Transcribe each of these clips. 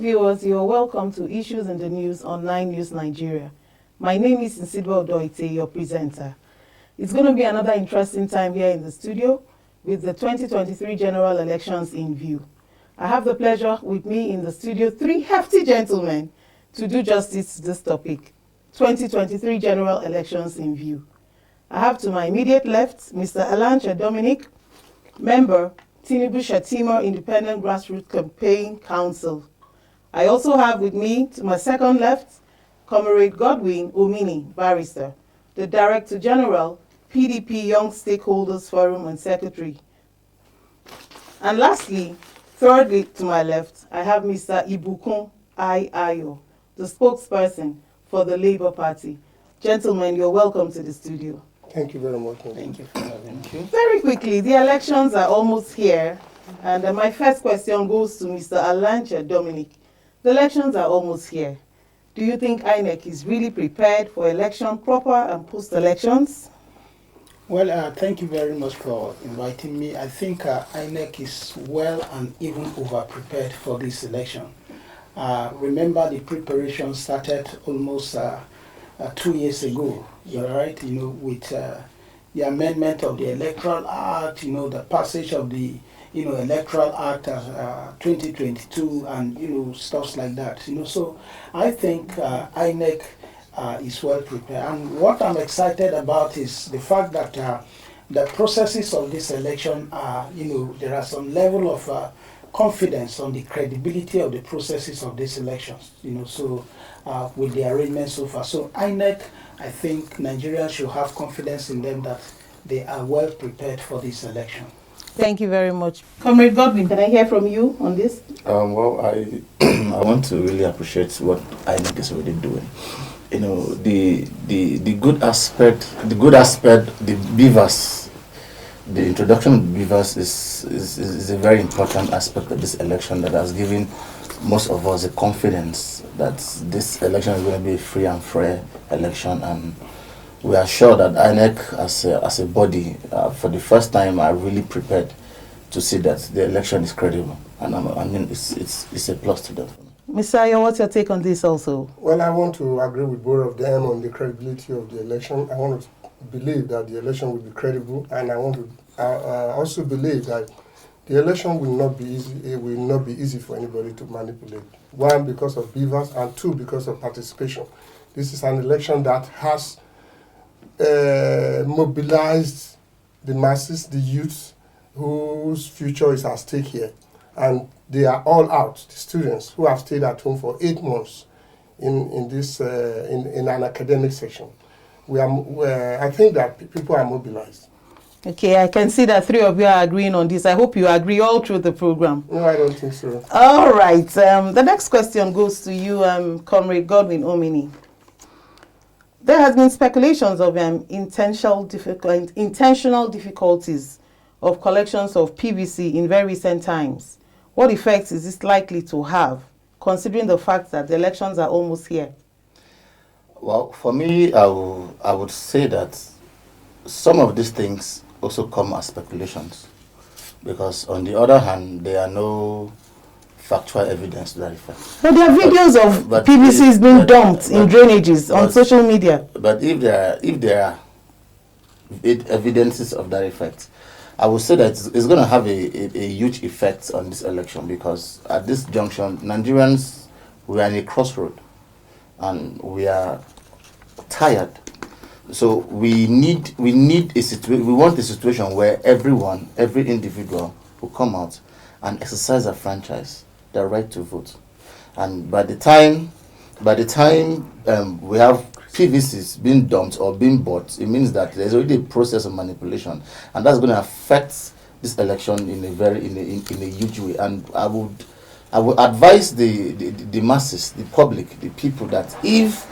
viewers, you are welcome to Issues in the News on 9 News Nigeria. My name is Nsidibe Udoette, your presenter. It's going to be another interesting time here in the studio with the 2023 general elections in view. I have the pleasure with me in the studio, 3 hefty gentlemen to do justice to this topic, 2023 general elections in view. I have to my immediate left, Mr. Alhaji Dominic, member, Kashim Shettima Independent Grassroots Campaign Council. I also have with me, to my second left, Comrade Godwin Omini, barrister, the Director General, PDP Young Stakeholders Forum and Secretary. And lastly, thirdly to my left, I have Mr. Ibukun Ayo, the spokesperson for the Labour Party. Gentlemen, you're welcome to the studio. Thank you very much. Thank you for having me. Very quickly, the elections are almost here, and my first question goes to Mr. Alhaji Dominic. The elections are almost here. Do you think INEC is really prepared for election proper and post-elections? Well, thank you very much for inviting me. I think INEC is well and even over-prepared for this election. Remember, the preparation started almost 2 years ago, right? With the amendment of the Electoral Act, the passage of the Electoral Act 2022 and, stuff like that, So I think INEC is well prepared. And what I'm excited about is the fact that the processes of this election are, there are some level of confidence on the credibility of the processes of these elections, so with the arrangements so far. So INEC, I think Nigerians should have confidence in them that they are well prepared for this election. Thank you very much. Comrade Godwin, can I hear from you on this? Well, I want to really appreciate what INEC is already doing. The good aspect, the beavers, the introduction of beavers is a very important aspect of this election that has given most of us the confidence that this election is going to be a free and fair election, and we are sure that INEC as a body, for the first time, are really prepared to see that the election is credible, and it's a plus to them. Mr. Ayo, what's your take on this also? Well, I want to agree with both of them on the credibility of the election. I want to believe that the election will be credible, and I also believe that the election will not be easy. It will not be easy for anybody to manipulate. 1, because of beavers, and 2, because of participation. This is an election that has mobilized the masses, the youth, whose future is at stake here. And they are all out, the students who have stayed at home for 8 months in an academic session. I think that people are mobilized. Okay, I can see that 3 of you are agreeing on this. I hope you agree all through the program. No, I don't think so. All right. The next question goes to you, Comrade Godwin Omini. There has been speculations of intentional difficulties of collections of PVC in very recent times. What effects is this likely to have, considering the fact that the elections are almost here? Well, for me, I would say that some of these things also come as speculations, because on the other hand, there are no factual evidence to that effect. But there are videos of PVCs being dumped in drainages on social media. But if there are evidences of that effect, I would say that it's going to have a huge effect on this election, because at this junction, Nigerians, we are in a crossroad and we are tired. So we want a situation where every individual will come out and exercise their franchise, their right to vote. And by the time we have PVCs being dumped or being bought, it means that there's already a process of manipulation, and that's going to affect this election in a huge way. And I would advise the masses, the public, the people, that if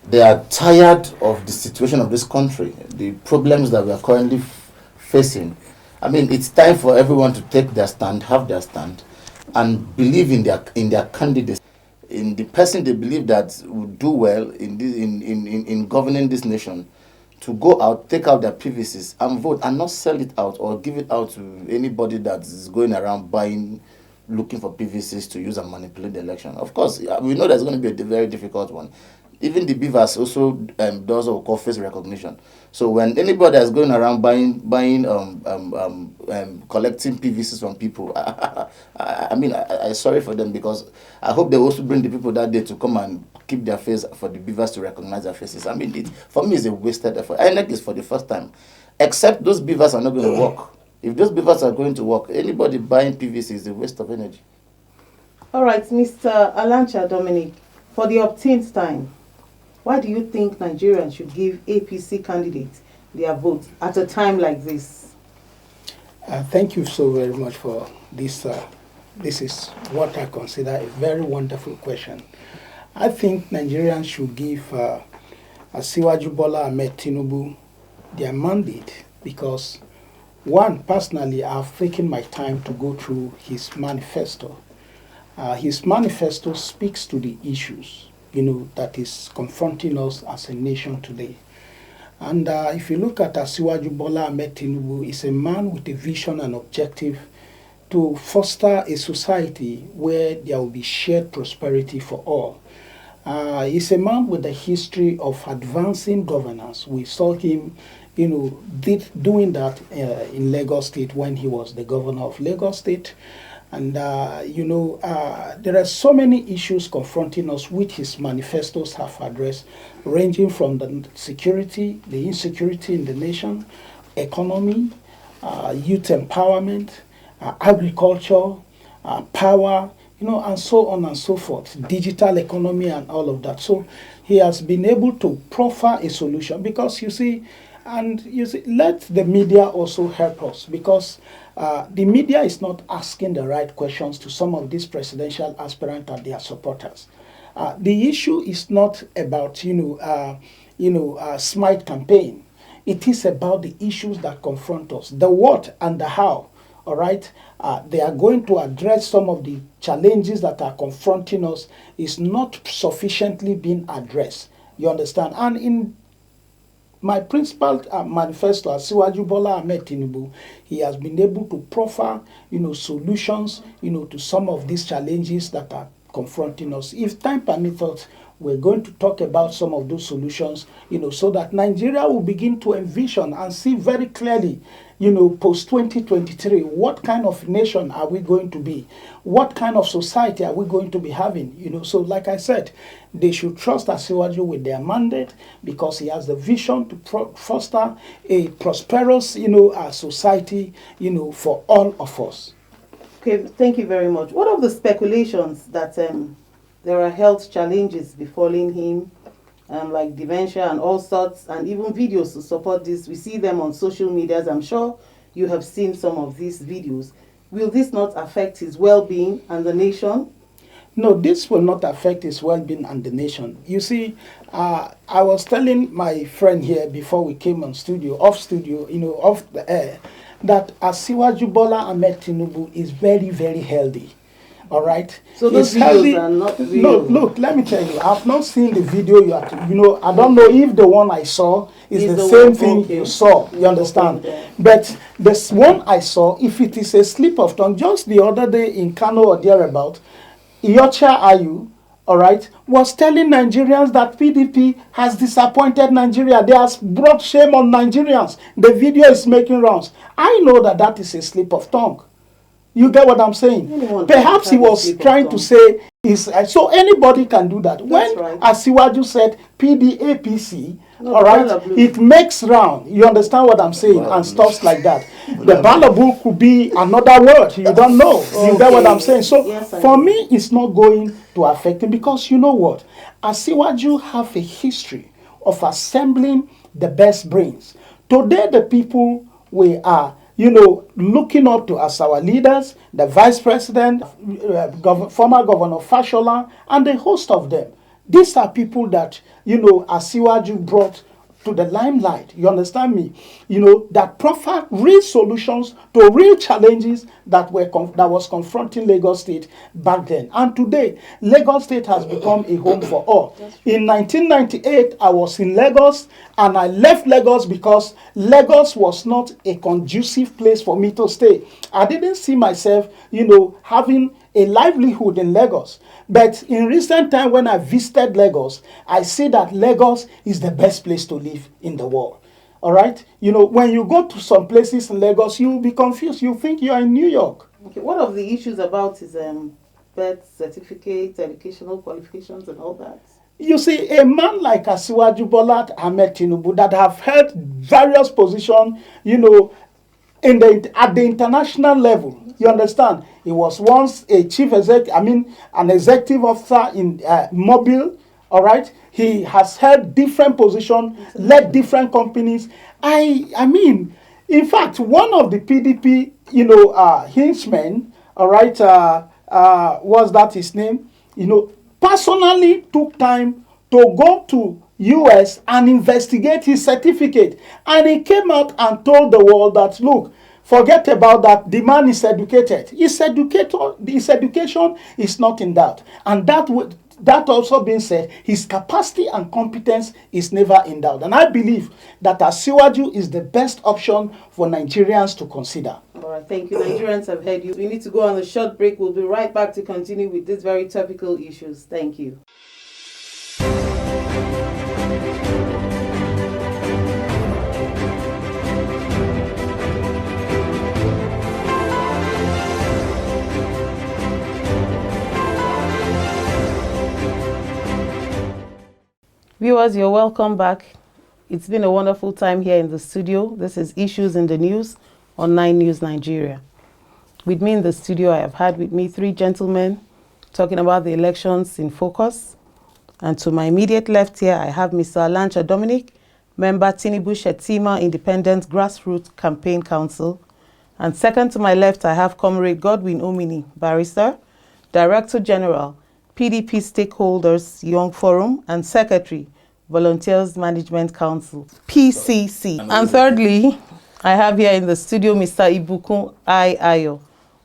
they are tired of the situation of this country, the problems that we are currently facing, it's time for everyone to take their stand, have their stand, and believe in their candidates, in the person they believe that will do well in governing this nation, to go out, take out their PVCs and vote, and not sell it out or give it out to anybody that is going around buying looking for PVCs to use and manipulate the election. Of course, we know there's going to be a very difficult one. Even the beavers also does what we call face recognition. So when anybody is going around collecting PVCs from people, I mean, I sorry for them, because I hope they also bring the people that day to come and keep their face for the beavers to recognize their faces. I mean, for me, it's a wasted effort. INEC is for the first time. Except those beavers are not going to work. If those beavers are going to work, anybody buying PVC is a waste of energy. All right, Mr. Alancha Dominic, for the 18th time, why do you think Nigerians should give APC candidates their vote at a time like this? Thank you so very much for this. This is what I consider a very wonderful question. I think Nigerians should give Asiwaju Bola Ahmed Tinubu their mandate because, one, personally, I've taken my time to go through his manifesto. His manifesto speaks to the issues, that is confronting us as a nation today. And if you look at Asiwaju Bola Ahmed Tinubu, he's a man with a vision and objective to foster a society where there will be shared prosperity for all. He's a man with a history of advancing governance. We saw him, doing that in Lagos State when he was the governor of Lagos State. And, there are so many issues confronting us which his manifestos have addressed, ranging from the security, the insecurity in the nation, economy, youth empowerment, agriculture, power, and so on and so forth, digital economy and all of that. So he has been able to proffer a solution because let the media also help us because the media is not asking the right questions to some of these presidential aspirants and their supporters. The issue is not about, smite campaign. It is about the issues that confront us, the what and the how. All right, they are going to address some of the challenges that are confronting us is not sufficiently being addressed. You understand? And in my principal manifesto, Asiwaju Bola Ahmed Tinubu, he has been able to proffer, solutions, to some of these challenges that are confronting us. If time permits us, we're going to talk about some of those solutions, so that Nigeria will begin to envision and see very clearly, post-2023, what kind of nation are we going to be? What kind of society are we going to be having? So like I said, they should trust Asiwaju with their mandate because he has the vision to foster a prosperous, society, for all of us. Okay, thank you very much. What of the speculations that there are health challenges befalling him, like dementia and all sorts, and even videos to support this? We see them on social medias. I'm sure you have seen some of these videos. Will this not affect his well-being and the nation? No, this will not affect his well-being and the nation. You see, I was telling my friend here before we came on off the air, that Asiwaju Bola Ahmed Tinubu is very, very healthy. All right. So those videos are not real. No, look, let me tell you, I've not seen the video I don't know if the one I saw is the same thing you saw. You understand? Okay. But this one I saw, if it is a slip of tongue, just the other day in Kano or thereabout, Iyorchia Ayu, all right, was telling Nigerians that PDP has disappointed Nigeria. They have brought shame on Nigerians. The video is making rounds. I know that is a slip of tongue. You get what I'm saying? Perhaps he was trying to say, so anybody can do that. When Asiwaju said PDAPC, all right, it makes round. You understand what I'm saying? And stuff like that. The balabu could be another word. You don't know. You get what I'm saying? So for me, it's not going to affect him because you know what? Asiwaju have a history of assembling the best brains. Today, the people we are looking up to as our leaders, the vice president, former governor Fashola, and a host of them. These are people that, Asiwaju brought to the limelight, you understand me, that proffered real solutions to real challenges that was confronting Lagos State back then. And today, Lagos State has become a home for all. In 1998, I was in Lagos, and I left Lagos because Lagos was not a conducive place for me to stay. I didn't see myself, having a livelihood in Lagos. But in recent time, when I visited Lagos, I see that Lagos is the best place to live in the world. All right? When you go to some places in Lagos, you'll be confused. You think you are in New York. Okay, one of the issues about is birth certificates, educational qualifications, and all that. You see, a man like Asiwaju Bola Ahmed Tinubu that have held various positions, at the international level, you understand? He was once a an executive officer in Mobile, all right? He has held different positions, led different companies. In fact, one of the PDP, henchmen, all right, was that his name? Personally took time to go to US and investigate his certificate. And he came out and told the world that, look, forget about that. The man is educated. His education is not in doubt. And that also being said, his capacity and competence is never in doubt. And I believe that Asiwaju is the best option for Nigerians to consider. All right, thank you. Nigerians have heard you. We need to go on a short break. We'll be right back to continue with these very topical issues. Thank you. Viewers, you're welcome back. It's been a wonderful time here in the studio. This is Issues in the News on 9 News Nigeria. With me in the studio, I have had with me 3 gentlemen talking about the elections in focus. And to my immediate left here, I have Mr. Alhaji Dominic, member Tinubu Shettima Independent Grassroots Campaign Council. And second to my left, I have Comrade Godwin Omini, barrister, Director General, PDP Stakeholders Young Forum, and Secretary, Volunteers Management Council, PCC. And thirdly, I have here in the studio Mr. Ibukun Ayo,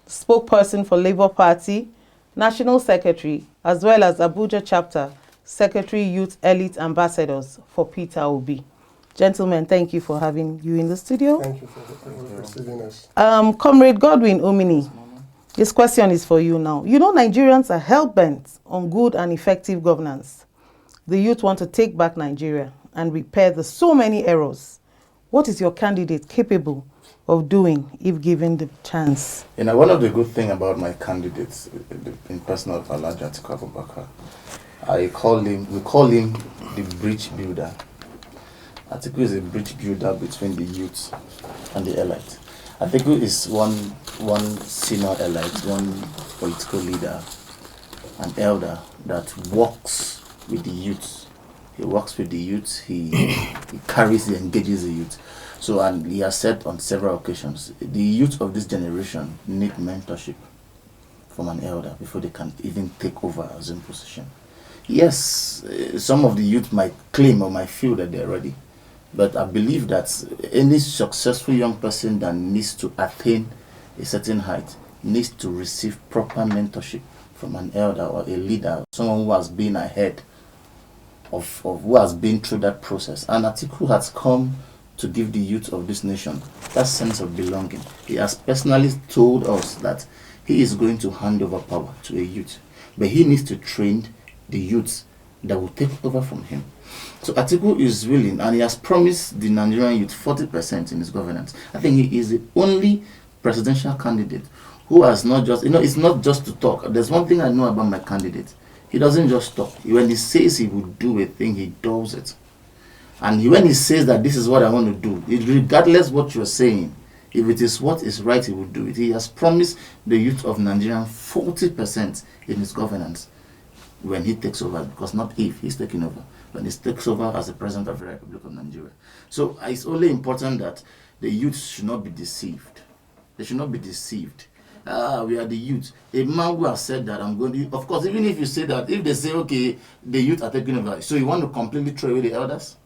spokesperson for Labour Party, National Secretary, as well as Abuja Chapter, Secretary Youth Elite Ambassadors for Peter Obi. Gentlemen, thank you for having you in the studio. Thank you for receiving us. Comrade Godwin Omini, this question is for you now. Nigerians are hell-bent on good and effective governance. The youth want to take back Nigeria and repair the so many errors. What is your candidate capable of doing if given the chance? One of the good things about my candidates, in person of Alhaji Atiku Abubakar, we call him the bridge builder. Atiku is a bridge builder between the youth and the elite. Atiku is one senior elite, one political leader, an elder that works with the youth. He works with the youth, he engages the youth. So, and he has said on several occasions, the youth of this generation need mentorship from an elder before they can even take over as in position. Yes, some of the youth might claim or might feel that they're ready. But I believe that any successful young person that needs to attain a certain height needs to receive proper mentorship from an elder or a leader, someone who has been ahead of who has been through that process. And Atiku has come to give the youth of this nation that sense of belonging. He has personally told us that he is going to hand over power to a youth, but he needs to train the youth that will take over from him. So Atiku is willing, and he has promised the Nigerian youth 40% in his governance. I think he is the only presidential candidate who has not just, it's not just to talk. There's one thing I know about my candidate. He doesn't just talk. When he says he will do a thing, he does it. And when he says that this is what I want to do, regardless what you're saying, if it is what is right, he will do it. He has promised the youth of Nigeria 40% in his governance when he takes over, because not if he's taking over, when he takes over as the President of the Republic of Nigeria. So it's only important that the youth should not be deceived. They should not be deceived. We are the youth. A man who has said that I'm going to, of course, even if you say that, if they say, okay, the youth are taking over, so you want to completely throw away the elders?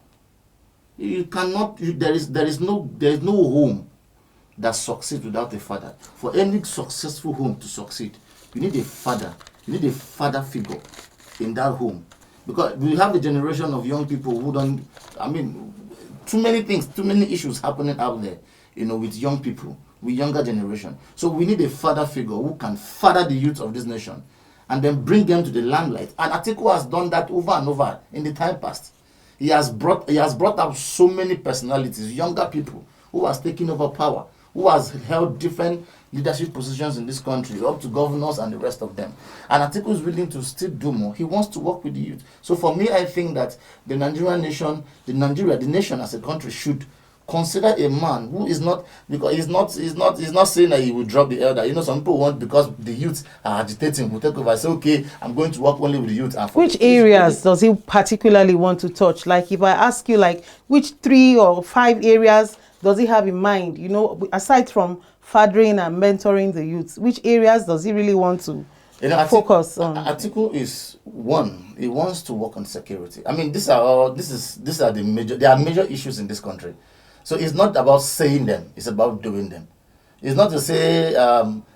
You cannot. There is no home that succeeds without a father. For any successful home to succeed, you need a father. You need a father figure in that home, because we have a generation of young people who don't. I mean, too many things, too many issues happening out there. With young people, with younger generation. So we need a father figure who can father the youth of this nation, and then bring them to the limelight. And Atiku has done that over and over in the time past. He has brought up so many personalities, younger people who has taken over power, who has held different leadership positions in this country, up to governors and the rest of them. And Atiku is willing to still do more. He wants to work with the youth. So for me, I think that the Nigerian nation, the nation as a country should consider a man who is not, because he's not saying that he will drop the elder. Some people want, because the youth are agitating, will take over. Say, okay, I'm going to work only with the youth. And which areas does he particularly want to touch? Like, if I ask you, like, which 3 or 5 areas does he have in mind? Aside from fathering and mentoring the youth, which areas does he really want to focus on? Atiku is one. He wants to work on security. I mean, these are the major. There are major issues in this country. So it's not about saying them, it's about doing them. It's not to say,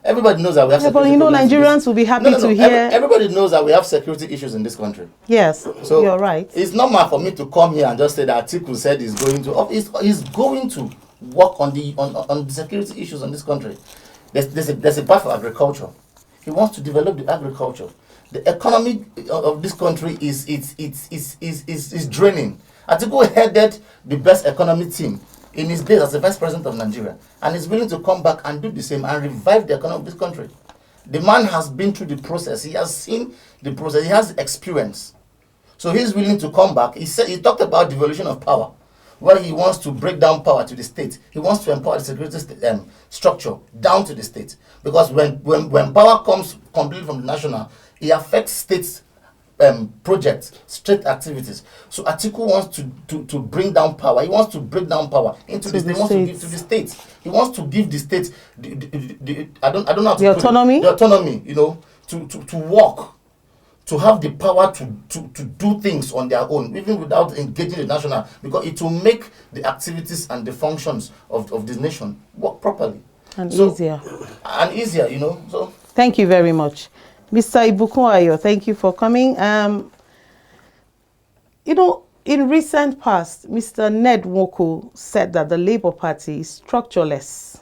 everybody knows that we have security but Nigerians will be happy to hear. Everybody knows that we have security issues in this country. Yes, so you're right. It's normal for me to come here and just say that Atiku said he's going to work on the security issues in this country. There's a path for agriculture. He wants to develop the agriculture. The economy of this country is draining. Atiku headed the best economy team in his days as the vice president of Nigeria, and is willing to come back and do the same and revive the economy of this country. The man has been through the process. He has seen the process. He has experience. So he's willing to come back. He talked about devolution of power, where he wants to break down power to the state. He wants to empower the security structure down to the state. Because when power comes completely from the national, it affects states' projects, state activities. So Atiku wants to bring down power. He wants to break down power into the state. He wants to give to the states. He wants to give the states I don't know how to put autonomy. The autonomy, to work, to have the power to do things on their own, even without engaging the national, because it will make the activities and the functions of this nation work properly. And easier. And easier, So thank you very much. Mr. Ibukun, thank you for coming. In recent past, Mr. Ned Nwoko said that the Labour Party is structureless.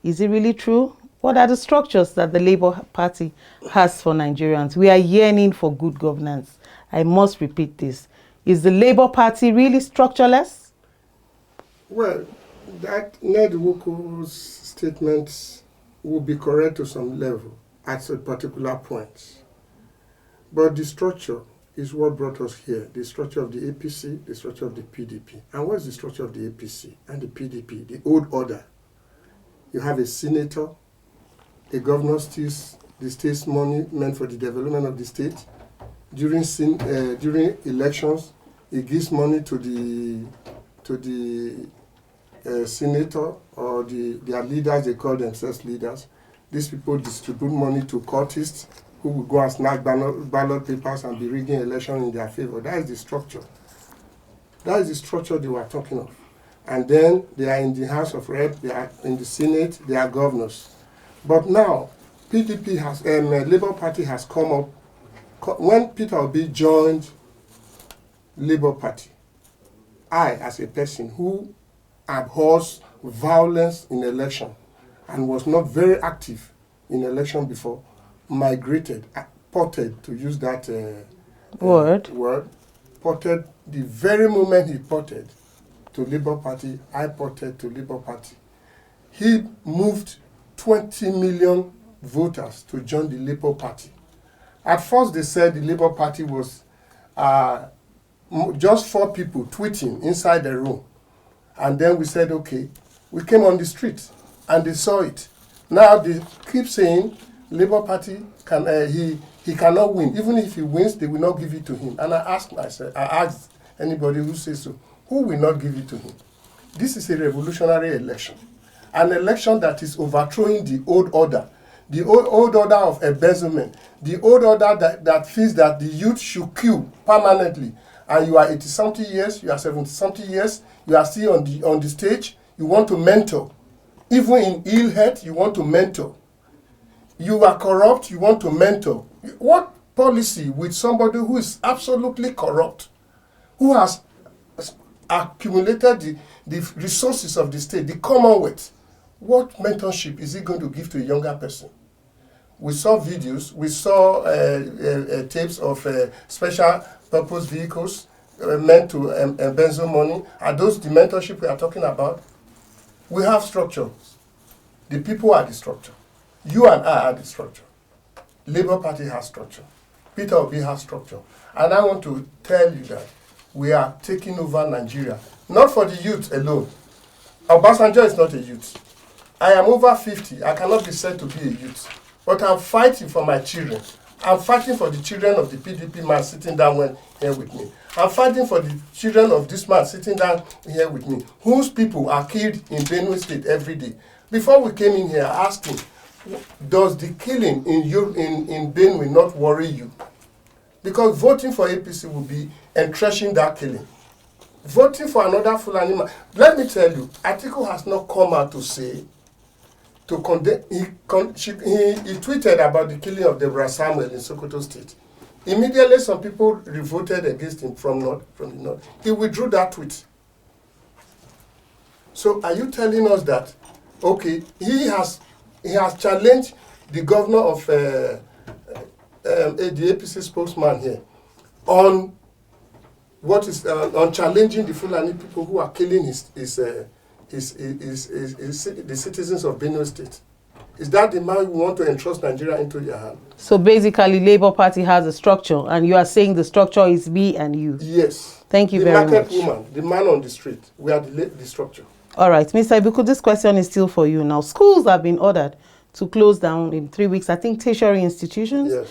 Is it really true? What are the structures that the Labour Party has for Nigerians? We are yearning for good governance. I must repeat this. Is the Labour Party really structureless? Well, that Ned Nwoko's statements will be correct to some level at a particular point. But the structure is what brought us here. The structure of the APC, the structure of the PDP. And what is the structure of the APC and the PDP? The old order. You have a senator, a governor steals the state's money meant for the development of the state. During elections, he gives money to the senator or their leaders. They call themselves leaders. These people distribute money to cultists who will go and snatch ballot papers and be rigging election in their favor. That is the structure. That is the structure they were talking of. And then they are in the House of Rep, they are in the Senate, they are governors. But now, PDP has, Labour Party has come up. When Peter Obi joined Labour Party, I, as a person who abhors violence in election and was not very active in election before, ported, to use that word, ported. The very moment he ported to Labour Party, I ported to Labour Party. He moved 20 million voters to join the Labour Party. At first they said the Labour Party was just 4 people tweeting inside the room. And then we said, okay, we came on the street and they saw it. Now they keep saying Labour Party he cannot win. Even if he wins, they will not give it to him. And I asked anybody who says so, who will not give it to him? This is a revolutionary election. An election that is overthrowing the old order. The old order of embezzlement. The old order that feels that the youth should queue permanently and you are 80-something years, you are 70-something years, you are still on the stage, you want to mentor. Even in ill health, you want to mentor. You are corrupt, you want to mentor. What policy with somebody who is absolutely corrupt, who has accumulated the resources of the state, the Commonwealth, what mentorship is he going to give to a younger person? We saw videos, we saw tapes of special purpose vehicles meant to embezzle money. Are those the mentorship we are talking about? We have structure. The people are the structure. You and I are the structure. Labour Party has structure. Peter Obi has structure. And I want to tell you that we are taking over Nigeria. Not for the youth alone. Obasanjo is not a youth. I am over 50. I cannot be said to be a youth. But I'm fighting for my children. I'm fighting for the children of the PDP man sitting down here with me. I'm fighting for the children of this man sitting down here with me, whose people are killed in Benue State every day. Before we came in here, I asked him, does the killing in Benue not worry you? Because voting for APC will be entrenching that killing. Voting for another Fulani man. Let me tell you, Atiku has not come out to say, to condemn. He tweeted about the killing of Deborah Samuel in Sokoto State. Immediately, some people revolted against him from the north. He withdrew that tweet. So, are you telling us that, okay, he has challenged the governor of the APC spokesman here on what is on challenging the Fulani people who are killing the citizens of Benue State? Is that the man who want to entrust Nigeria into your hand? So basically, Labour Party has a structure, and you are saying the structure is me and you. Yes. Thank you very much. The market woman, the man on the street, we are the structure. All right, Mr. Ibiku, this question is still for you now. Schools have been ordered to close down in 3 weeks. I think tertiary institutions. Yes.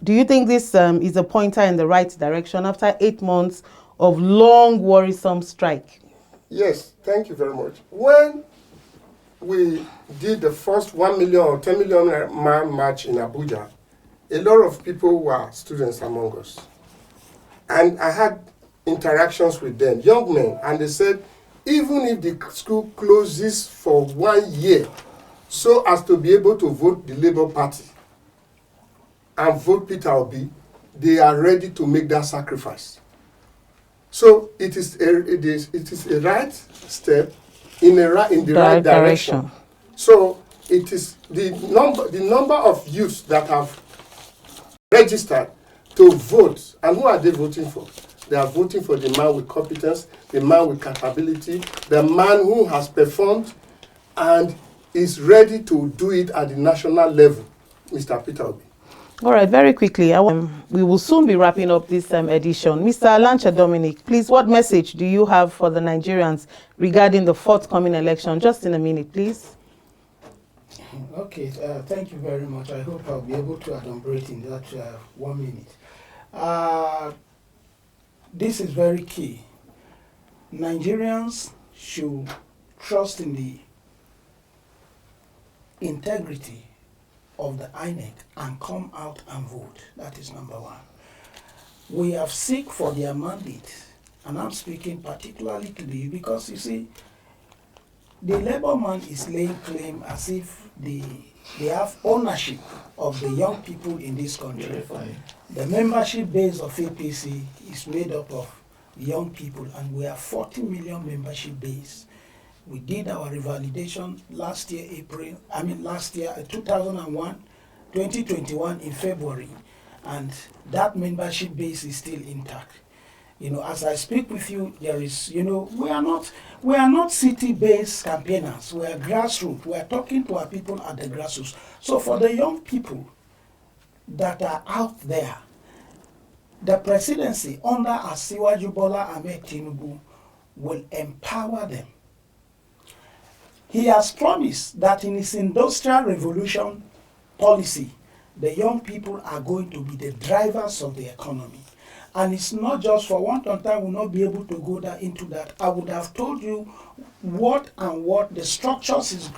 Do you think this is a pointer in the right direction after 8 months of long, worrisome strike? Yes, thank you very much. When we did the first 1 million or 10 million man march in Abuja, a lot of people were students among us. And I had interactions with them, young men, and they said, even if the school closes for 1 year, so as to be able to vote the Labour Party and vote Peter Obi, they are ready to make that sacrifice. So it is a right step in the right direction. So it is the number of youths that have registered to vote, and who are they voting for? They are voting for the man with competence, the man with capability, the man who has performed and is ready to do it at the national level, Mr. Peter Obi. All right, very quickly, we will soon be wrapping up this edition. Mr. Lancha Dominic, please, what message do you have for the Nigerians regarding the forthcoming election? Just in a minute, please. Okay, thank you very much. I hope I'll be able to elaborate in that 1 minute. This is very key. Nigerians should trust in the integrity of the INEC and come out and vote. That is number one. We have seek for their mandate, and I'm speaking particularly to you because you see, the Labour man is laying claim as if they have ownership of the young people in this country. The membership base of APC is made up of young people, and we have 40 million membership base. We did our revalidation last year, 2021 in February, and that membership base is still intact. You know, as I speak with you, there is, you know, we are not city-based campaigners. We are grassroots. We are talking to our people at the grassroots. So for the young people that are out there, the presidency under Asiwaju Bola Ahmed Tinubu will empower them. He has promised that in his industrial revolution policy, the young people are going to be the drivers of the economy. And it's not just for one time, will not be able to go into that. I would have told you what the structures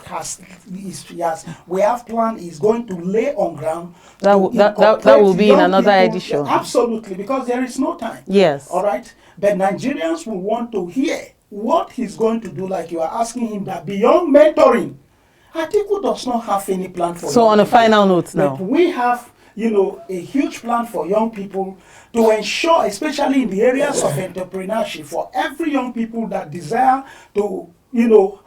we have planned is going to lay on ground. That will be in another edition. Absolutely, because there is no time. Yes. All right. But Nigerians will want to hear what he's going to do, like you are asking him that beyond mentoring, Atiku does not have any plan for So on a final note now. But we have, a huge plan for young people to ensure, especially in the areas of entrepreneurship, for every young people that desire to,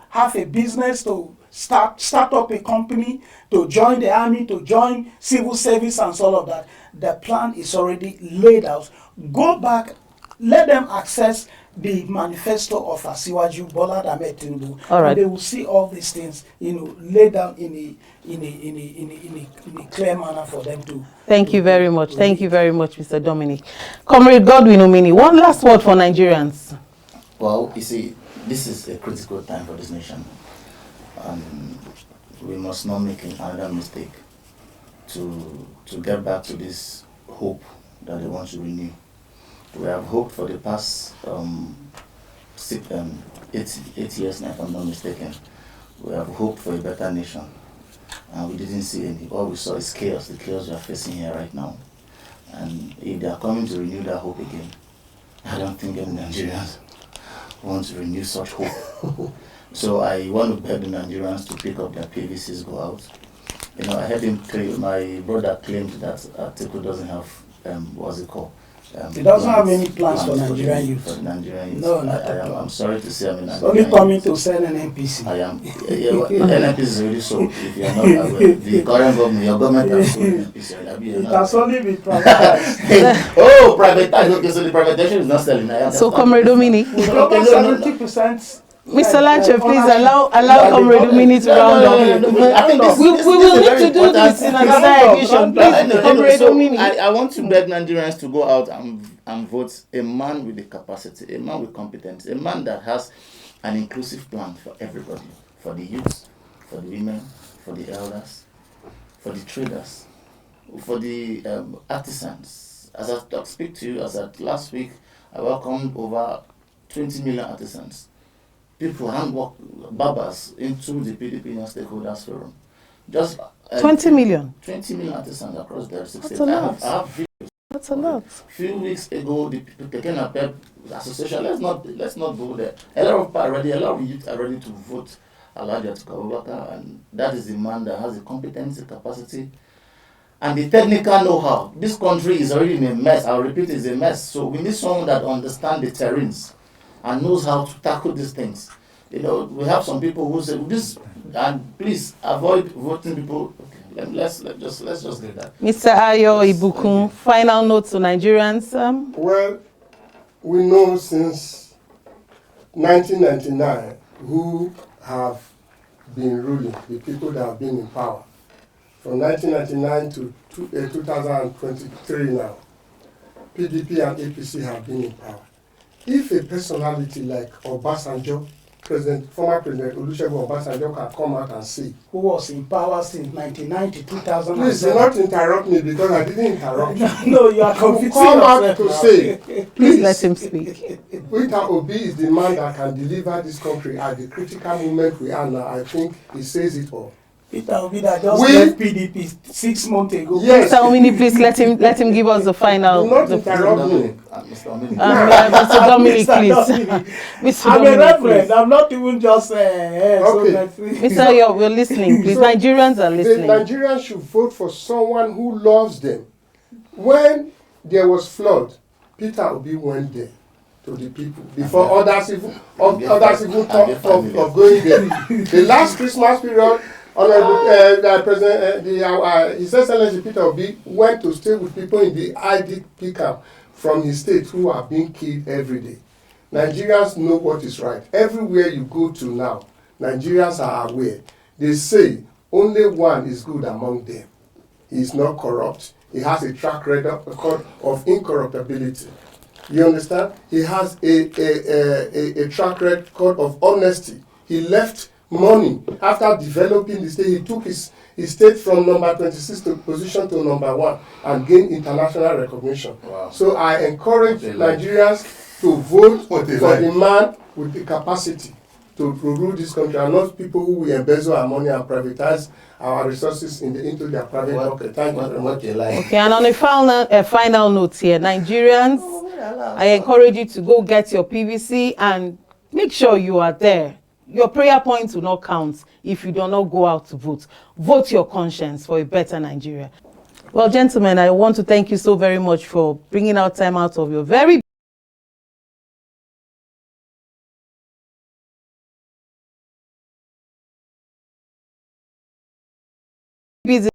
have a business, to start up a company, to join the army, to join civil service and all of that. The plan is already laid out. Go back, let them access the manifesto of Asiwaju Bola Ahmed Tinubu, all right. And they will see all these things, laid down in a clear manner for them to. Thank you very much. Thank you very much, Mr. Dominic. Comrade Godwin Omini, one last word for Nigerians. Well, you see, this is a critical time for this nation. We must not make another mistake to get back to this hope that they want to renew. We have hoped for the past 8 years now, if I'm not mistaken. We have hoped for a better nation, and we didn't see any. All we saw is chaos, the chaos we are facing here right now. And if they are coming to renew that hope again, I don't think any Nigerians want to renew such hope. So I want to beg the Nigerians to pick up their PVCs, go out. I heard him claim, my brother claimed that Atiku doesn't have, what's it called? He doesn't have any plans for Nigerian youth. For the Nigerian youth. No, I'm sorry to say, I'm a Nigerian. Only coming to send an NPC. I am. NPC is already sold. If you are not aware, the current government, your government has sold NPC. It has only been privatized. Oh, privatized. Okay, so the privatization is not selling. So, Comrade Dominic. Over 70%. Mr. Lache, please allow Comrade Dominic to round up. I think we will need to do this in another edition. Please, Comrade Dominic. I want to beg Nigerians to go out and vote a man with the capacity, a man with competence, a man that has an inclusive plan for everybody, for the youth, for the women, for the elders, for the traders, for the artisans. As I speak to you, last week, I welcomed over 20 million artisans. People handwork barbers into the PDP Stakeholders Forum. Just 20 million. 20 million artisans across there. That's a lot. I have videos. That's a lot. Few weeks ago, the Kekena Pep Association. Let's not go there. A lot of youth are ready to vote Alhaji Atiku Abubakar, and that is the man that has the competence, the capacity, and the technical know-how. This country is already in a mess. I'll repeat, it's a mess. So we need someone that understands the terrains and knows how to tackle these things. We have some people who say this, and please avoid voting people. Okay, let's just get that. Mr. Ayo Ibukun, final note to Nigerians. Well, we know since 1999 who have been ruling, the people that have been in power. From 1999 to 2023 now, PDP and APC have been in power. If a personality like Obasanjo, former President Olusegun Obasanjo, can come out and say, who was in power since 1999 to 2007. Please do not interrupt me because I didn't interrupt you. No, you are confusing come out yourself to now. say, Please let him speak. Peter Obi is the man that can deliver this country at the critical moment we are now. I think he says it all. Peter Obi that just left PDP 6 months ago. Yes. Mr. Omini, please let him give us the final. Do not interrupt me. Mr. Omini. Mr. Dominic, please. Mr. I'm Dominic, a reverend. please. I'm not even just Mr. Ayo, we're listening, please. So, Nigerians are listening. The Nigerians should vote for someone who loves them. When there was flood, Peter Obi went there to the people before others even thought of going there. The last Christmas period, Honorable President, His Excellency Peter Obi went to stay with people in the IDP camp from his state who are being killed every day. Nigerians know what is right. Everywhere you go to now, Nigerians are aware. They say only one is good among them. He is not corrupt. He has a track record of incorruptibility. You understand? He has a track record of honesty. He left money after developing the state. He took his state from number 26 to position to number 1 and gained international recognition. Wow. So I encourage Nigerians to vote for the man with the capacity to rule this country, and not people who will embezzle our money and privatize our resources into their private pocket. Thank you very much. Okay, and on a final note here, Nigerians, I encourage you to go get your PVC and make sure you are there. Your prayer points will not count if you do not go out to vote. Vote your conscience for a better Nigeria. Well, gentlemen, I want to thank you so very much for bringing out time out of your very busy